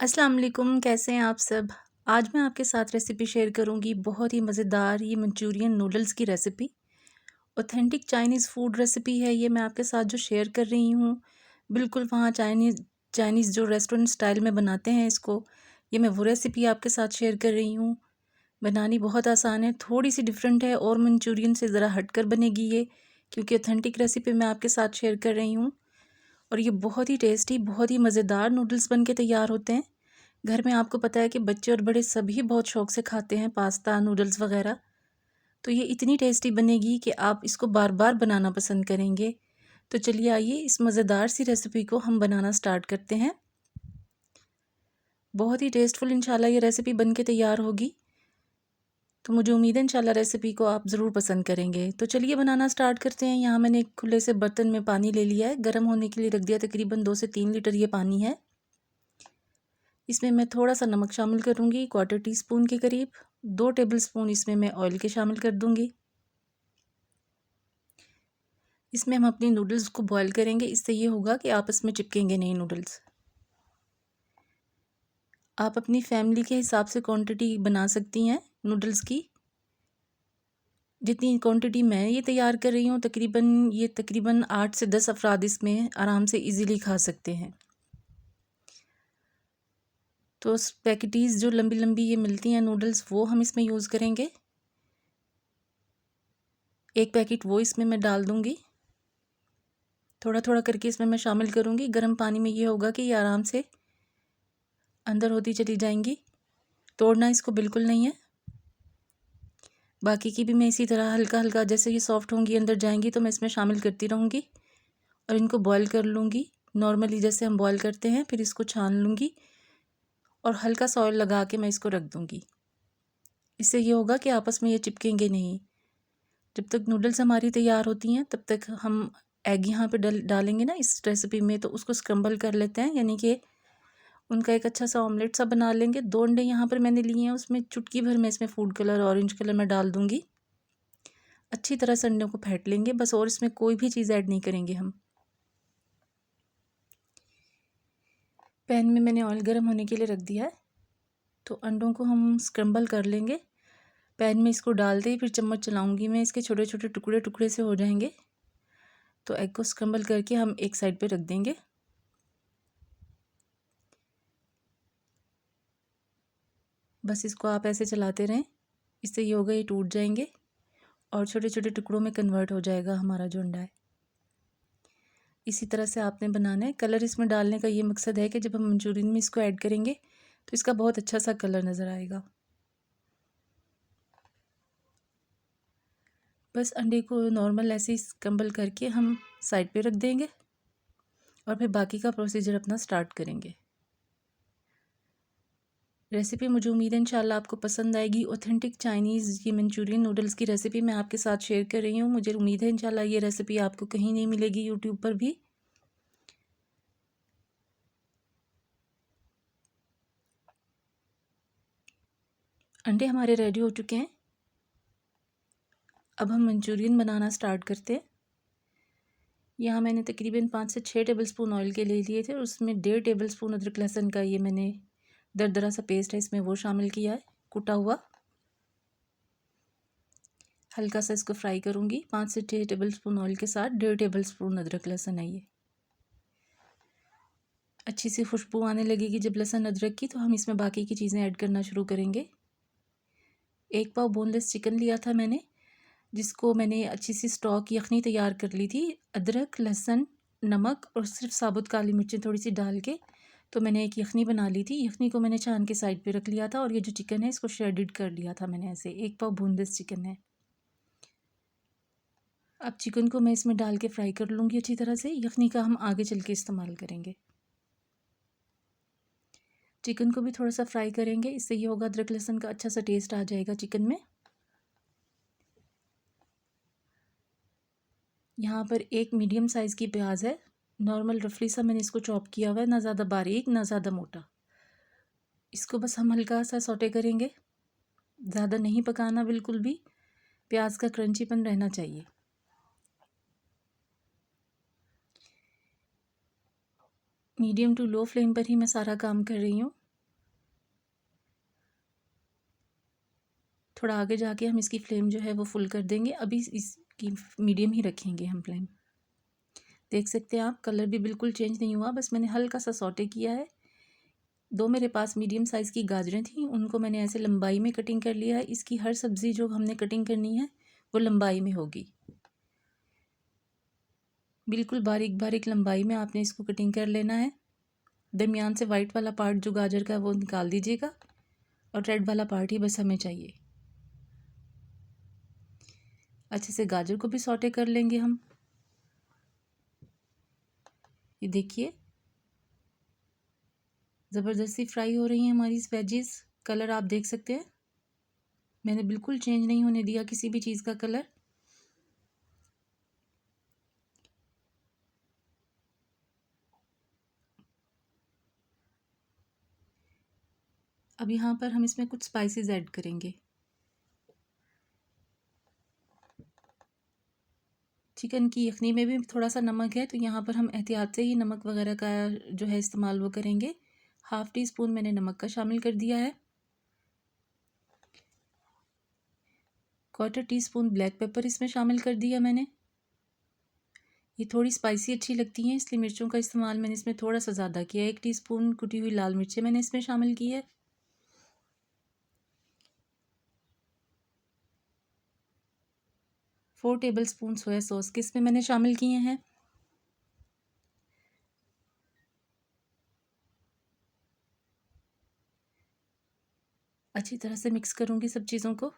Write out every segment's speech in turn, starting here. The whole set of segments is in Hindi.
अस्सलाम वालेकुम, कैसे हैं आप सब। आज मैं आपके साथ रेसिपी शेयर करूंगी, बहुत ही मज़ेदार ये मंचूरियन नूडल्स की recipe. Authentic Chinese food recipe है ये, मैं आपके साथ जो शेयर कर रही हूँ। बिल्कुल वहाँ चाइनीज़ चाइनीज़ जो रेस्टोरेंट स्टाइल में बनाते हैं इसको, ये मैं वो रेसिपी आपके साथ शेयर कर रही हूँ। बनानी बहुत आसान है, थोड़ी सी डिफरेंट है और मंचूरियन से ज़रा हटकर बनेगी ये, क्योंकि ऑथेंटिक रेसिपी मैं आपके साथ शेयर कर रही हूँ। और ये बहुत ही टेस्टी, बहुत ही मज़ेदार नूडल्स बन के तैयार होते हैं। घर में आपको पता है कि बच्चे और बड़े सभी बहुत शौक से खाते हैं पास्ता, नूडल्स वगैरह। तो ये इतनी टेस्टी बनेगी कि आप इसको बार बार बनाना पसंद करेंगे। तो चलिए आइए इस मज़ेदार सी रेसिपी को हम बनाना स्टार्ट करते हैं। बहुत ही टेस्टफुल इंशाल्लाह ये रेसिपी बन के तैयार होगी। तो मुझे उम्मीद है इंशाल्लाह रेसिपी को आप ज़रूर पसंद करेंगे। तो चलिए बनाना स्टार्ट करते हैं। यहाँ मैंने एक खुले से बर्तन में पानी ले लिया है, गर्म होने के लिए रख दिया। तकरीबन 2 से 3 लीटर ये पानी है। इसमें मैं थोड़ा सा नमक शामिल करूँगी, 1/4 टीस्पून के करीब। 2 टेबलस्पून इसमें मैं ऑयल के शामिल कर दूँगी। इसमें हम अपनी नूडल्स को बॉईल करेंगे, इससे ये होगा कि आपस में चिपकेंगे नहीं नूडल्स। आप अपनी फैमिली के हिसाब से क्वांटिटी बना सकती हैं नूडल्स की। जितनी क्वांटिटी मैं ये तैयार कर रही हूँ, तकरीबन 8 से 10 अफराद इसमें आराम से इजीली खा सकते हैं। तो पैकेटीज़ जो लंबी लंबी ये मिलती हैं नूडल्स, वो हम इसमें यूज़ करेंगे। एक पैकेट वो इसमें मैं डाल दूँगी। थोड़ा थोड़ा करके इसमें मैं शामिल करूँगी। गर्म पानी में ये होगा कि ये आराम से अंदर होती चली जाएंगी, तोड़ना इसको बिल्कुल नहीं है। बाकी की भी मैं इसी तरह हल्का हल्का, जैसे ये सॉफ्ट होंगी अंदर जाएंगी तो मैं इसमें शामिल करती रहूँगी और इनको बॉईल कर लूँगी नॉर्मली जैसे हम बॉईल करते हैं। फिर इसको छान लूँगी और हल्का सा ऑयल लगा के मैं इसको रख दूँगी। इससे ये होगा कि आपस में ये चिपकेंगे नहीं। जब तक नूडल्स हमारी तैयार होती हैं तब तक हम एग यहाँ पे डालेंगे ना इस रेसिपी में, तो उसको स्क्रम्बल कर लेते हैं, यानी कि उनका एक अच्छा सा ऑमलेट सा बना लेंगे। 2 अंडे यहाँ पर मैंने लिए हैं, उसमें चुटकी भर मैं इसमें फूड कलर, ऑरेंज कलर मैं डाल दूँगी। अच्छी तरह से अंडों को फेंट लेंगे बस, और इसमें कोई भी चीज़ ऐड नहीं करेंगे हम। पैन में मैंने ऑयल गर्म होने के लिए रख दिया है, तो अंडों को हम स्क्रम्बल कर लेंगे। पैन में इसको डालते ही फिर चम्मच चलाऊँगी मैं, इसके छोटे छोटे टुकड़े टुकड़े से हो जाएंगे। तो एग को स्क्रम्बल करके हम एक साइड पे रख देंगे। बस इसको आप ऐसे चलाते रहें, इससे ये होगा ये टूट जाएंगे और छोटे छोटे टुकड़ों में कन्वर्ट हो जाएगा हमारा जो अंडा है। इसी तरह से आपने बनाना है। कलर इसमें डालने का ये मकसद है कि जब हम मंचूरियन में इसको ऐड करेंगे तो इसका बहुत अच्छा सा कलर नज़र आएगा। बस अंडे को नॉर्मल ऐसे ही स्क्रम्बल करके हम साइड पे रख देंगे और फिर बाकी का प्रोसीजर अपना स्टार्ट करेंगे। रेसिपी मुझे उम्मीद है इंशाल्लाह आपको पसंद आएगी। ऑथेंटिक चाइनीज़ ये मंचूरियन नूडल्स की रेसिपी मैं आपके साथ शेयर कर रही हूँ। मुझे उम्मीद है इंशाल्लाह ये रेसिपी आपको कहीं नहीं मिलेगी यूट्यूब पर भी। अंडे हमारे रेडी हो चुके हैं। अब हम मंचूरियन बनाना स्टार्ट करते हैं। यहाँ मैंने तकरीबन 5 से 6 टेबलस्पून ऑयल के ले लिए थे और उसमें 1.5 टेबलस्पून अदरक लहसुन का ये मैंने दरदरा सा पेस्ट है इसमें वो शामिल किया है, कुटा हुआ। हल्का सा इसको फ्राई करूँगी। 5 से 6 टेबलस्पून ऑयल के साथ 1.5 टेबलस्पून अदरक लहसुन है ये। अच्छी सी खुशबू आने लगेगी जब लहसुन अदरक की, तो हम इसमें बाकी की चीज़ें ऐड करना शुरू करेंगे। 1 पाव बोनलेस चिकन लिया था मैंने, जिसको मैंने अच्छी सी स्टॉक यखनी तैयार कर ली थी। अदरक, लहसुन, नमक और सिर्फ साबुत काली मिर्चें थोड़ी सी डाल के तो मैंने एक यखनी बना ली थी। यखनी को मैंने छान के साइड पे रख लिया था और ये जो चिकन है इसको श्रेडिड कर लिया था मैंने ऐसे। 1 पाव बोनलेस चिकन है। अब चिकन को मैं इसमें डाल के फ्राई कर लूँगी अच्छी तरह से। यखनी का हम आगे चल के इस्तेमाल करेंगे। चिकन को भी थोड़ा सा फ्राई करेंगे, इससे ये होगा अदरक लहसुन का अच्छा सा टेस्ट आ जाएगा चिकन में। यहाँ पर एक मीडियम साइज़ की प्याज है, नॉर्मल रफली सा मैंने इसको चॉप किया हुआ है, ना ज़्यादा बारीक ना ज़्यादा मोटा। इसको बस हम हल्का सा सौटे करेंगे, ज़्यादा नहीं पकाना बिल्कुल भी। प्याज का क्रंचीपन रहना चाहिए। मीडियम टू लो फ्लेम पर ही मैं सारा काम कर रही हूँ। थोड़ा आगे जाके हम इसकी फ्लेम जो है वो फुल कर देंगे। अभी इसकी मीडियम ही रखेंगे हम फ्लेम। देख सकते हैं आप, कलर भी बिल्कुल चेंज नहीं हुआ, बस मैंने हल्का सा सौटे किया है। 2 मेरे पास मीडियम साइज़ की गाजरें थीं, उनको मैंने ऐसे लंबाई में कटिंग कर लिया है। इसकी हर सब्ज़ी जो हमने कटिंग करनी है वो लंबाई में होगी, बिल्कुल बारीक बारीक लंबाई में आपने इसको कटिंग कर लेना है। दरमियान से वाइट वाला पार्ट जो गाजर का है वो निकाल दीजिएगा और रेड वाला पार्ट ही बस हमें चाहिए। अच्छे से गाजर को भी सौटे कर लेंगे हम। ये देखिए ज़बरदस्ती फ्राई हो रही हैं हमारी वेजीज। कलर आप देख सकते हैं, मैंने बिल्कुल चेंज नहीं होने दिया किसी भी चीज़ का कलर। अब यहाँ पर हम इसमें कुछ स्पाइसेस ऐड करेंगे। चिकन की यखनी में भी थोड़ा सा नमक है, तो यहाँ पर हम एहतियात से ही नमक वगैरह का जो है इस्तेमाल वो करेंगे। 1/2 टीस्पून मैंने नमक का शामिल कर दिया है। 1/4 टीस्पून ब्लैक पेपर इसमें शामिल कर दिया मैंने। ये थोड़ी स्पाइसी अच्छी लगती हैं, इसलिए मिर्चों का इस्तेमाल मैंने इसमें थोड़ा सा ज़्यादा किया है। 1 टीस्पून कुटी हुई लाल मिर्चें मैंने इसमें शामिल की है। 4 टेबलस्पून सोया सॉस के इसमें मैंने शामिल किए हैं। अच्छी तरह से मिक्स करूँगी सब चीज़ों को।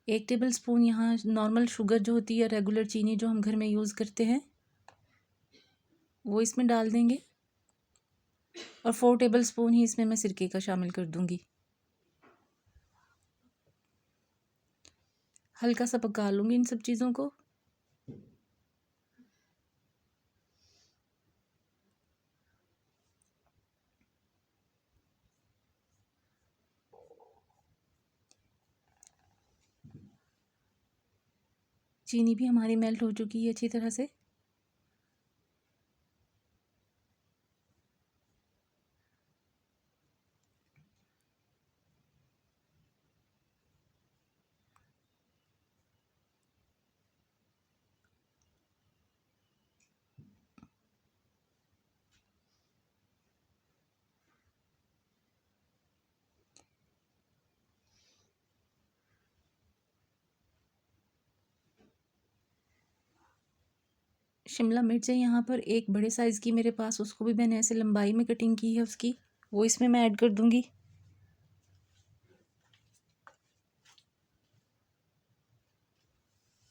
एक टेबल स्पून यहाँ नॉर्मल शुगर जो होती है, रेगुलर चीनी जो हम घर में यूज़ करते हैं, वो इसमें डाल देंगे। और 4 टेबल स्पून ही इसमें मैं सिरके का शामिल कर दूँगी। हल्का सा पका लूँगी इन सब चीज़ों को। चीनी भी हमारी मेल्ट हो चुकी है अच्छी तरह से। शिमला मिर्च है यहाँ पर एक बड़े साइज़ की मेरे पास, उसको भी मैंने ऐसे लंबाई में कटिंग की है उसकी, वो इसमें मैं ऐड कर दूँगी।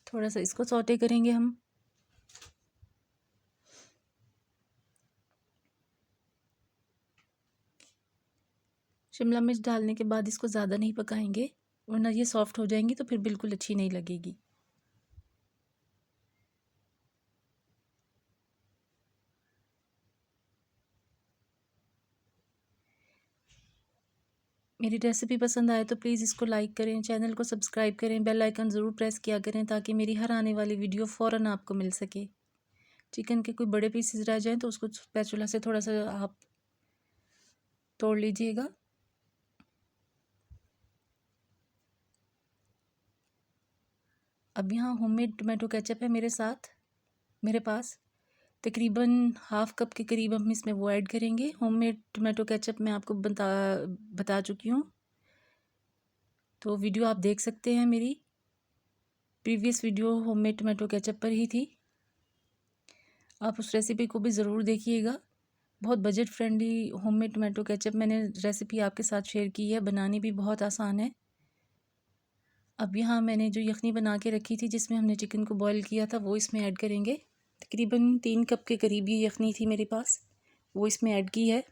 थोड़ा सा इसको सौटे करेंगे हम। शिमला मिर्च डालने के बाद इसको ज़्यादा नहीं पकाएंगे, वरना ये सॉफ्ट हो जाएंगी तो फिर बिल्कुल अच्छी नहीं लगेगी। मेरी रेसिपी पसंद आए तो प्लीज़ इसको लाइक करें, चैनल को सब्सक्राइब करें, बेल आइकन ज़रूर प्रेस किया करें ताकि मेरी हर आने वाली वीडियो फ़ौरन आपको मिल सके। चिकन के कोई बड़े पीसेस रह जाएं तो उसको स्पैचुला से थोड़ा सा आप तोड़ लीजिएगा। अब यहाँ होममेड टोमेटो केचप है मेरे पास तकरीबन 1/2 कप के करीब हम इसमें वो ऐड करेंगे। होममेड टोमेटो केचप मैं आपको बता चुकी हूँ, तो वीडियो आप देख सकते हैं। मेरी previous video homemade tomato ketchup पर ही थी, आप उस रेसिपी को भी ज़रूर देखिएगा। बहुत budget friendly homemade tomato ketchup मैंने रेसिपी आपके साथ शेयर की है, बनानी भी बहुत आसान है। अब यहाँ मैंने जो यखनी बना के रखी थी जिसमें हमने चिकन को बॉईल किया था वो इसमें ऐड करेंगे। तकरीबन 3 कप के करीब ये यखनी थी मेरे पास, वो इसमें ऐड की है।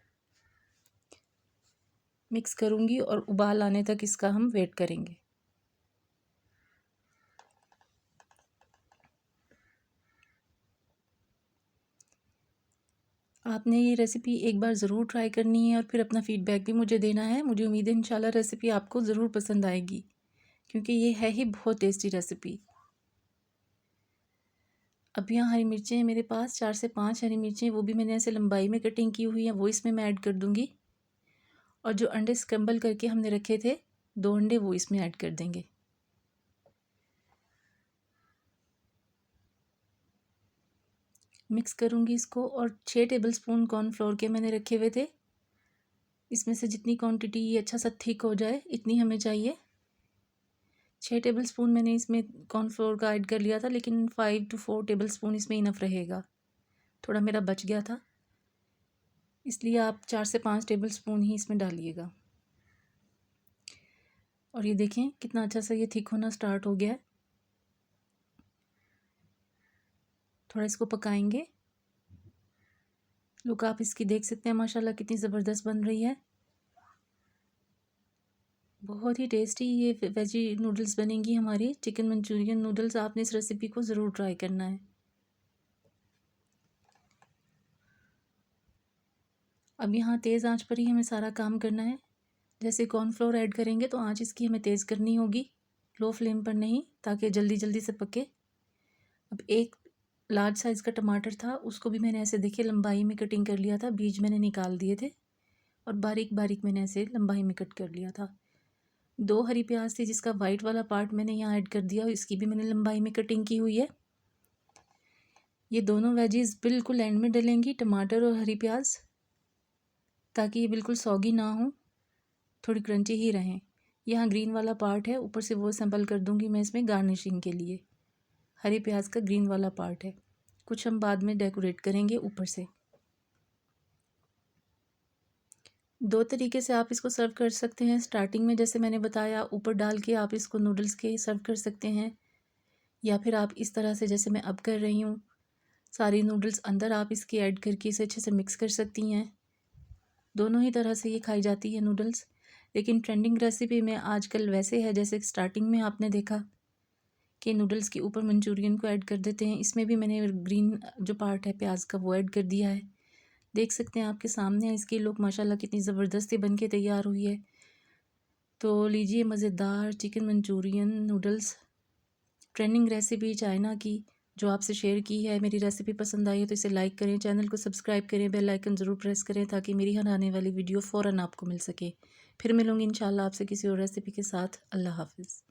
मिक्स करूँगी और उबाल आने तक इसका हम वेट करेंगे। आपने ये रेसिपी एक बार ज़रूर ट्राई करनी है और फिर अपना फ़ीडबैक भी मुझे देना है। मुझे उम्मीद है इंशाल्लाह रेसिपी आपको ज़रूर पसंद आएगी, क्योंकि ये है ही बहुत टेस्टी रेसिपी। अब यहाँ हरी मिर्चें हैं मेरे पास, 4 से 5 हरी मिर्चें, वो भी मैंने ऐसे लंबाई में कटिंग की हुई हैं, वो इसमें मैं ऐड कर दूँगी। और जो अंडे स्क्रम्बल करके हमने रखे थे 2 अंडे वो इसमें ऐड कर देंगे। मिक्स करूँगी इसको और 6 टेबलस्पून कॉर्नफ्लोर के मैंने रखे हुए थे। इसमें से जितनी क्वांटिटी ये अच्छा सा थिक हो जाए इतनी हमें चाहिए। 6 टेबलस्पून मैंने इसमें कॉर्नफ्लोर का ऐड कर लिया था, लेकिन 5 to 4 टेबलस्पून इसमें इनफ रहेगा। थोड़ा मेरा बच गया था, इसलिए आप 4 से 5 टेबलस्पून ही इसमें डालिएगा। और ये देखें कितना अच्छा सा ये थिक होना स्टार्ट हो गया है। थोड़ा इसको पकाएंगे। लुक आप इसकी देख सकते हैं माशाल्लाह कितनी ज़बरदस्त बन रही है। बहुत ही टेस्टी ये वेजी नूडल्स बनेंगी हमारी, चिकन मंचूरियन नूडल्स। आपने इस रेसिपी को ज़रूर ट्राई करना है। अब यहाँ तेज़ आंच पर ही हमें सारा काम करना है। जैसे कॉर्नफ्लोर ऐड करेंगे तो आंच इसकी हमें तेज़ करनी होगी, लो फ्लेम पर नहीं, ताकि जल्दी जल्दी से पके। अब एक लार्ज साइज़ का टमाटर था, उसको भी मैंने ऐसे देखिए लंबाई में कटिंग कर लिया था, बीज मैंने निकाल दिए थे और बारीक बारीक मैंने ऐसे लंबाई में कट कर लिया था। 2 हरी प्याज थी जिसका वाइट वाला पार्ट मैंने यहाँ ऐड कर दिया, इसकी भी मैंने लंबाई में कटिंग की हुई है। ये दोनों वेजीज़ बिल्कुल एंड में डलेंगी, टमाटर और हरी प्याज, ताकि ये बिल्कुल सॉगी ना हो, थोड़ी क्रंची ही रहें। यहाँ ग्रीन वाला पार्ट है, ऊपर से वो असम्बल कर दूँगी मैं इसमें गार्निशिंग के लिए। हरी प्याज का ग्रीन वाला पार्ट है, कुछ हम बाद में डेकोरेट करेंगे ऊपर से। 2 तरीके से आप इसको सर्व कर सकते हैं। स्टार्टिंग में जैसे मैंने बताया ऊपर डाल के आप इसको नूडल्स के सर्व कर सकते हैं, या फिर आप इस तरह से जैसे मैं अब कर रही हूँ, सारी नूडल्स अंदर आप इसके ऐड करके इसे अच्छे से मिक्स कर सकती हैं। दोनों ही तरह से ये खाई जाती है नूडल्स। लेकिन ट्रेंडिंग रेसिपी में आजकल वैसे है जैसे स्टार्टिंग में आपने देखा कि नूडल्स के ऊपर मंचूरियन को ऐड कर देते हैं। इसमें भी मैंने ग्रीन जो पार्ट है प्याज का वो ऐड कर दिया है। देख सकते हैं आपके सामने है इसकी लुक माशाल्लाह कितनी ज़बरदस्ती बन के तैयार हुई है। तो लीजिए मज़ेदार chicken Manchurian noodles, trending recipe China की, जो आपसे शेयर की है। मेरी रेसिपी पसंद आई है तो इसे लाइक करें, चैनल को सब्सक्राइब करें, बेल आइकन ज़रूर प्रेस करें ताकि मेरी हर आने वाली वीडियो फ़ौरन आपको मिल सके। फिर मिलूँगी इंशाल्लाह आपसे किसी और रेसिपी के साथ। अल्लाह हाफ़िज़।